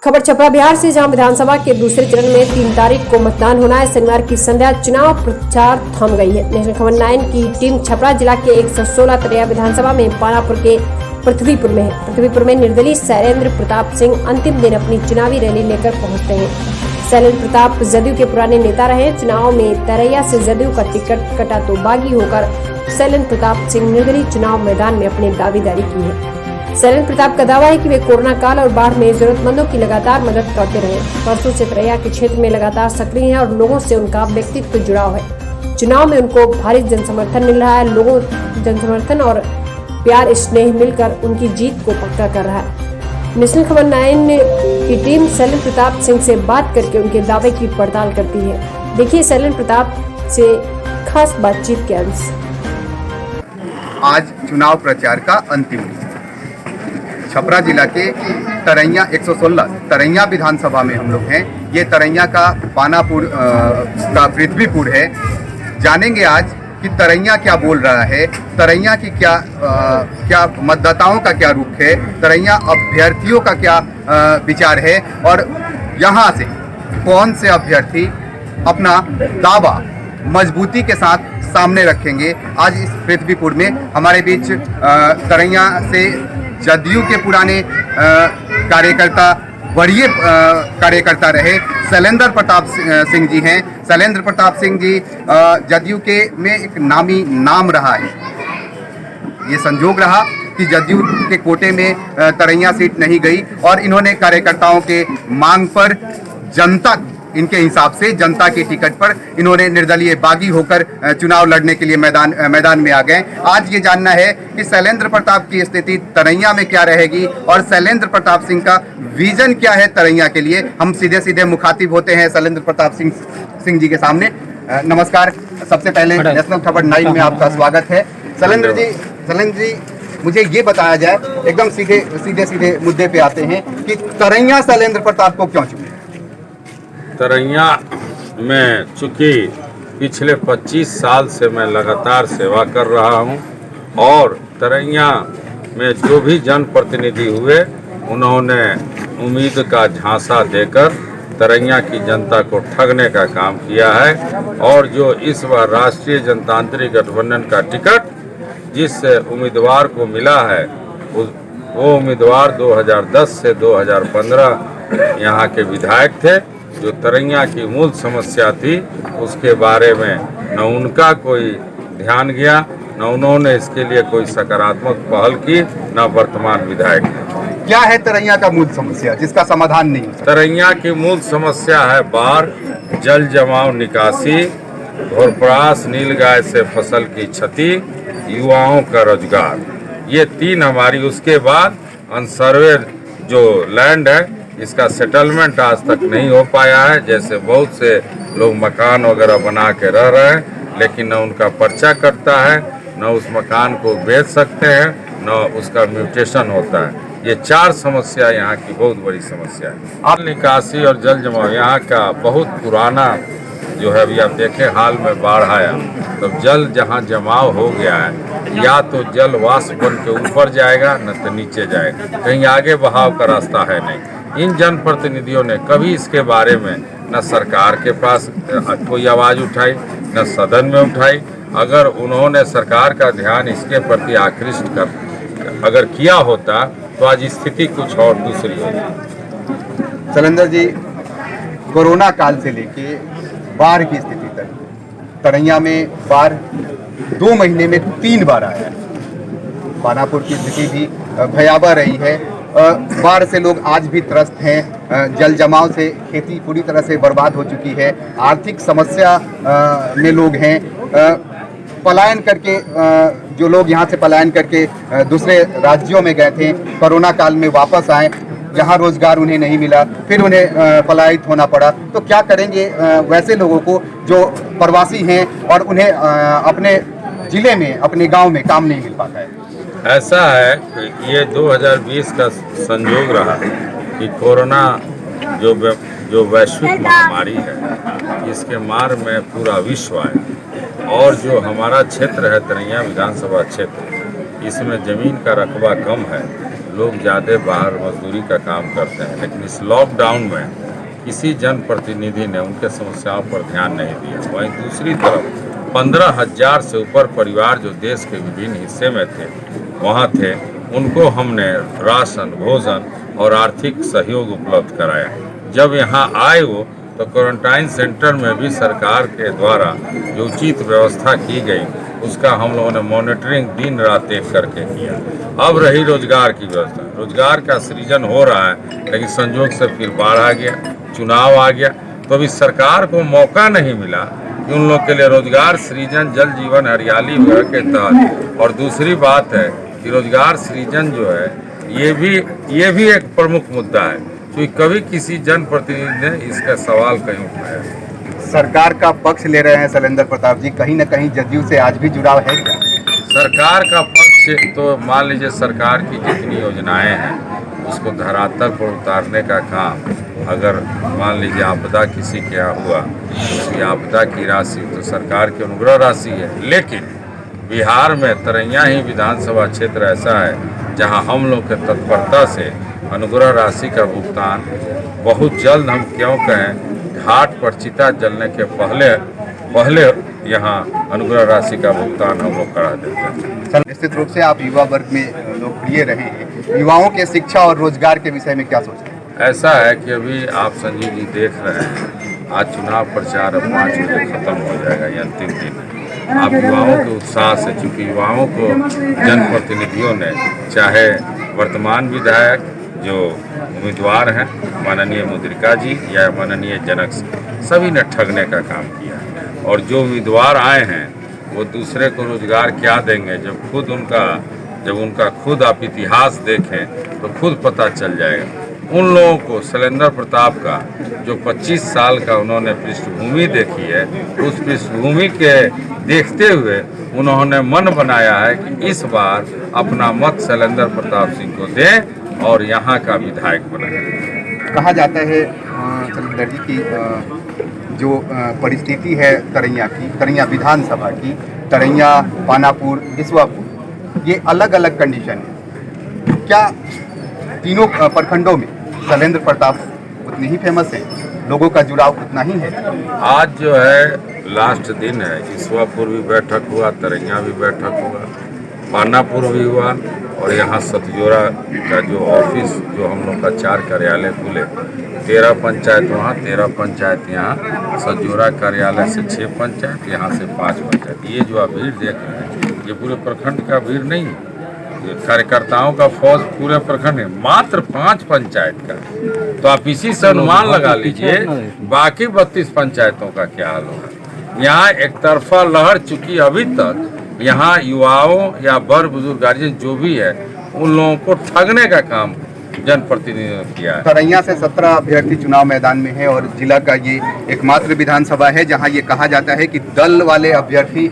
खबर छपरा बिहार से, जहां विधानसभा के दूसरे चरण में 3 तारीख को मतदान होना है। शनिवार की संध्या चुनाव प्रचार थम गई है। नेशनल खबर 9 की टीम छपरा जिला के 116 तरैया विधानसभा में पानापुर के पृथ्वीपुर में है। पृथ्वीपुर में निर्दलीय शैलेंद्र प्रताप सिंह अंतिम दिन अपनी चुनावी रैली लेकर पहुंचते हैं। शैलेंद्र प्रताप जदयू के पुराने नेता रहे। चुनाव में तरैया से जदयू का टिकट कटा तो बागी होकर शैलेंद्र प्रताप सिंह निर्दलीय चुनाव मैदान में अपनी दावेदारी की है। शैलेंद्र प्रताप का दावा है कि वे कोरोना काल और बाढ़ में जरूरतमंदों की लगातार मदद करते रहे। परसों से तरैया के क्षेत्र में लगातार सक्रिय हैं और लोगों से उनका व्यक्तित्व जुड़ाव है। चुनाव में उनको भारी जनसमर्थन मिल रहा है। लोगों जनसमर्थन और प्यार स्नेह मिलकर उनकी जीत को पक्का कर रहा है। नेशनल खबर 9 की टीम शैलेंद्र प्रताप सिंह से बात करके उनके दावे की पड़ताल करती है। देखिए शैलेंद्र प्रताप से खास बातचीत के अंश। आज चुनाव प्रचार का अंतिम दिन छपरा जिला के तरैया 116 तरैया विधानसभा में हम लोग हैं। ये तरैया का पानापुर का पृथ्वीपुर है। जानेंगे आज कि तरैया क्या बोल रहा है, तरैया की क्या मतदाताओं का क्या रुख है, तरैया अभ्यर्थियों का क्या विचार है और यहाँ से कौन से अभ्यर्थी अपना दावा मजबूती के साथ सामने रखेंगे। आज इस पृथ्वीपुर में हमारे बीच तरैया से जदयू के पुराने कार्यकर्ता, वरीय कार्यकर्ता रहे शैलेंद्र प्रताप सिंह जी हैं। शैलेंद्र प्रताप सिंह जी जदयू के में एक नामी नाम रहा है। ये संजोग रहा कि जदयू के कोटे में तरैया सीट नहीं गई और इन्होंने कार्यकर्ताओं के मांग पर जनता, इनके हिसाब से जनता के टिकट पर इन्होंने निर्दलीय बागी होकर चुनाव लड़ने के लिए मैदान में आ गए। आज ये जानना है कि शैलेंद्र प्रताप की स्थिति तरैया में क्या रहेगी और शैलेंद्र प्रताप सिंह का विजन क्या है तरैया के लिए। हम सीधे मुखातिब होते हैं शैलेंद्र प्रताप सिंह जी के सामने। नमस्कार, सबसे पहले नेशनल खबर 9 में आपका स्वागत है। शैलेंद्र जी, मुझे ये बताया जाए, एकदम सीधे मुद्दे पे आते हैं कि तरैया शैलेंद्र प्रताप को क्यों चुने? तरैया में चूँकि पिछले 25 साल से मैं लगातार सेवा कर रहा हूं और तरैया में जो भी जनप्रतिनिधि हुए उन्होंने उम्मीद का झांसा देकर तरैया की जनता को ठगने का काम किया है। और जो इस बार राष्ट्रीय जनतांत्रिक गठबंधन का टिकट जिस उम्मीदवार को मिला है वो उम्मीदवार 2010 से 2015 यहाँ के विधायक थे। जो तरैया की मूल समस्या थी उसके बारे में न उनका कोई ध्यान गया, न उन्होंने इसके लिए कोई सकारात्मक पहल की, न वर्तमान विधायक। क्या है तरैया का मूल समस्या जिसका समाधान नहीं? तरैया की मूल समस्या है बाढ़, जल जमाव निकासी, घोरपरास नीलगाय से फसल की क्षति, युवाओं का रोजगार, ये 3 हमारी। उसके बाद अनसर्वे जो लैंड है इसका सेटलमेंट आज तक नहीं हो पाया है। जैसे बहुत से लोग मकान वगैरह बना के रह रहे हैं लेकिन न उनका पर्चा कटता है, न उस मकान को बेच सकते हैं, न उसका म्यूटेशन होता है। ये 4 समस्या यहाँ की बहुत बड़ी समस्या है। आप निकासी और जल जमाव यहाँ का बहुत पुराना जो है, अभी आप देखें हाल में बाढ़ आया तो जल जहाँ जमाव हो गया है या तो जल वाष्प बन के ऊपर जाएगा न तो नीचे जाएगा, कहीं आगे बहाव का रास्ता है नहीं। इन जनप्रतिनिधियों ने कभी इसके बारे में न सरकार के पास कोई आवाज़ उठाई न सदन में उठाई। अगर उन्होंने सरकार का ध्यान इसके प्रति आकृष्ट कर अगर किया होता तो आज स्थिति कुछ और दूसरी होती। शैलेंद्र जी, कोरोना काल से लेके बाढ़ की स्थिति तक तरैया में बाढ़ 2 महीने में 3 बार आया है। पानापुर की स्थिति भी भयावह रही है। बाढ़ से लोग आज भी त्रस्त हैं। जल जमाव से खेती पूरी तरह से बर्बाद हो चुकी है। आर्थिक समस्या में लोग हैं। पलायन करके जो लोग यहाँ से पलायन करके दूसरे राज्यों में गए थे, कोरोना काल में वापस आए, जहाँ रोजगार उन्हें नहीं मिला, फिर उन्हें पलायित होना पड़ा। तो क्या करेंगे वैसे लोगों को जो प्रवासी हैं और उन्हें अपने जिले में, अपने गांव में काम नहीं मिल पाता है? ऐसा है कि ये 2020 का संयोग रहा कि कोरोना जो वैश्विक महामारी है इसके मार में पूरा विश्व आया और जो हमारा क्षेत्र है तरैया विधानसभा क्षेत्र, इसमें ज़मीन का रकबा कम है, लोग ज़्यादा बाहर मजदूरी का काम करते हैं, लेकिन इस लॉकडाउन में किसी जनप्रतिनिधि ने उनके समस्याओं पर ध्यान नहीं दिया। वहीं दूसरी तरफ 15,000 से ऊपर परिवार जो देश के विभिन्न हिस्से में थे वहाँ थे, उनको हमने राशन, भोजन और आर्थिक सहयोग उपलब्ध कराया। जब यहाँ आए वो तो क्वारंटाइन सेंटर में भी सरकार के द्वारा जो उचित व्यवस्था की गई उसका हम लोगों ने मॉनिटरिंग दिन रात एक करके किया। अब रही रोजगार की व्यवस्था, रोजगार का सृजन हो रहा है, लेकिन संजोग से फिर बाढ़ आ गया, चुनाव आ गया, तो अभी सरकार को मौका नहीं मिला कि उन लोग के लिए रोजगार सृजन, जल जीवन हरियाली के तहत। और दूसरी बात है कि रोजगार सृजन जो है ये भी एक प्रमुख मुद्दा है, क्योंकि कभी किसी जनप्रतिनिधि ने इसका सवाल कहीं उठाया। सरकार का पक्ष ले रहे हैं शैलेंद्र प्रताप जी, कहीं न कहीं जदयू से आज भी जुड़ाव है क्या? सरकार का पक्ष तो मान लीजिए सरकार की जितनी योजनाएं हैं उसको धरातल पर उतारने का काम, अगर मान लीजिए आपदा किसी के यहाँ हुआ तो उसकी आपदा की राशि तो सरकार की अनुग्रह राशि है। लेकिन बिहार में तरैया ही विधानसभा क्षेत्र ऐसा है जहां हम लोग के तत्परता से अनुग्रह राशि का भुगतान बहुत जल्द, हम क्यों कहें, घाट पर चिता जलने के पहले यहाँ अनुग्रह राशि का भुगतान हम लोग करा देते हैं। निश्चित रूप से आप युवा वर्ग में लोकप्रिय रहे हैं, युवाओं के शिक्षा और रोजगार के विषय में क्या सोचते हैं? ऐसा है कि अभी आप संजीव जी देख रहे हैं, आज चुनाव प्रचार अब 5 बजे खत्म हो जाएगा, ये अंतिम दिन है। आप युवाओं के उत्साह से, चूँकि युवाओं को जनप्रतिनिधियों ने, चाहे वर्तमान विधायक जो उम्मीदवार हैं माननीय मुद्रिका जी या माननीय जनक सिंह, सभी ने ठगने का काम किया है। और जो उम्मीदवार आए हैं वो दूसरे को रोजगार क्या देंगे, जब उनका खुद आप इतिहास देखें तो खुद पता चल जाएगा। उन लोगों को शैलेंद्र प्रताप का जो 25 साल का उन्होंने पृष्ठभूमि देखी है, उस पृष्ठभूमि के देखते हुए उन्होंने मन बनाया है कि इस बार अपना मत शैलेंद्र प्रताप सिंह को दें और यहाँ का विधायक बनाएं। कहा जाता है शैलेंद्र जी की जो परिस्थिति है तरैया विधानसभा की, तरैया, पानापुर, इसवापुर, ये अलग अलग कंडीशन है। क्या तीनों प्रखंडों में शैलेंद्र प्रताप उतने ही फेमस है, लोगों का जुड़ाव उतना ही है? आज जो है लास्ट दिन है, इसवापुर भी बैठक हुआ, तरैया भी बैठक हुआ, पानापुर भी हुआ, और यहाँ सतजोरा का जो ऑफिस, जो हम लोग का 4 कार्यालय खुले, 13 पंचायत वहाँ, 13 पंचायत यहाँ, सतजोरा कार्यालय से 6 पंचायत, यहाँ से 5 पंचायत। ये जो आप भीड़ देख रहे हैं ये पूरे प्रखंड का भीड़ नहीं है, ये कार्यकर्ताओं का फौज पूरे प्रखंड है, मात्र 5 पंचायत का। तो आप इसी से अनुमान लगा लीजिए बाकी 32 पंचायतों का क्या हाल होगा। यहाँ एक तरफा लहर चुकी, अभी तक यहाँ युवाओं या बड़ बुजुर्ग गार्जियन जो भी है उन लोगों को ठगने का काम जनप्रतिनिधियों ने किया है। तरैया से 17 अभ्यर्थी चुनाव मैदान में है और जिला का ये एकमात्र विधानसभा है जहां ये कहा जाता है कि दल वाले अभ्यर्थी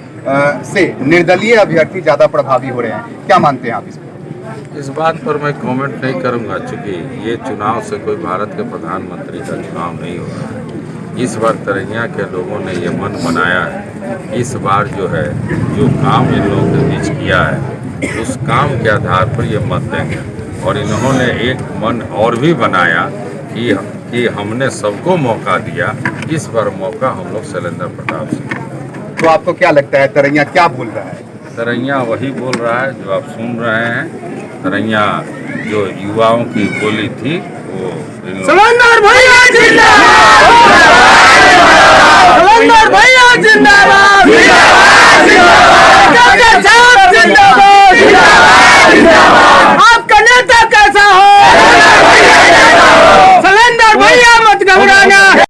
से निर्दलीय अभ्यर्थी ज़्यादा प्रभावी हो रहे हैं। क्या मानते हैं आप इसको? इस बात पर मैं कमेंट नहीं करूंगा, चूँकि ये चुनाव से कोई भारत के प्रधानमंत्री का चुनाव नहीं होगा। इस बार तरैया के लोगों ने ये मन बनाया है, इस बार जो है जो काम इन लोगों के बीच किया है उस काम के आधार पर ये मत देंगे। और इन्होंने एक मन और भी बनाया कि हमने सबको मौका दिया, इस बार मौका हम लोग शैलेंद्र प्रताप सिंह। तो आपको क्या लगता है तरैया क्या बोल रहा है? तरैया वही बोल रहा है जो आप सुन रहे हैं। तरैया जो युवाओं की बोली थी वो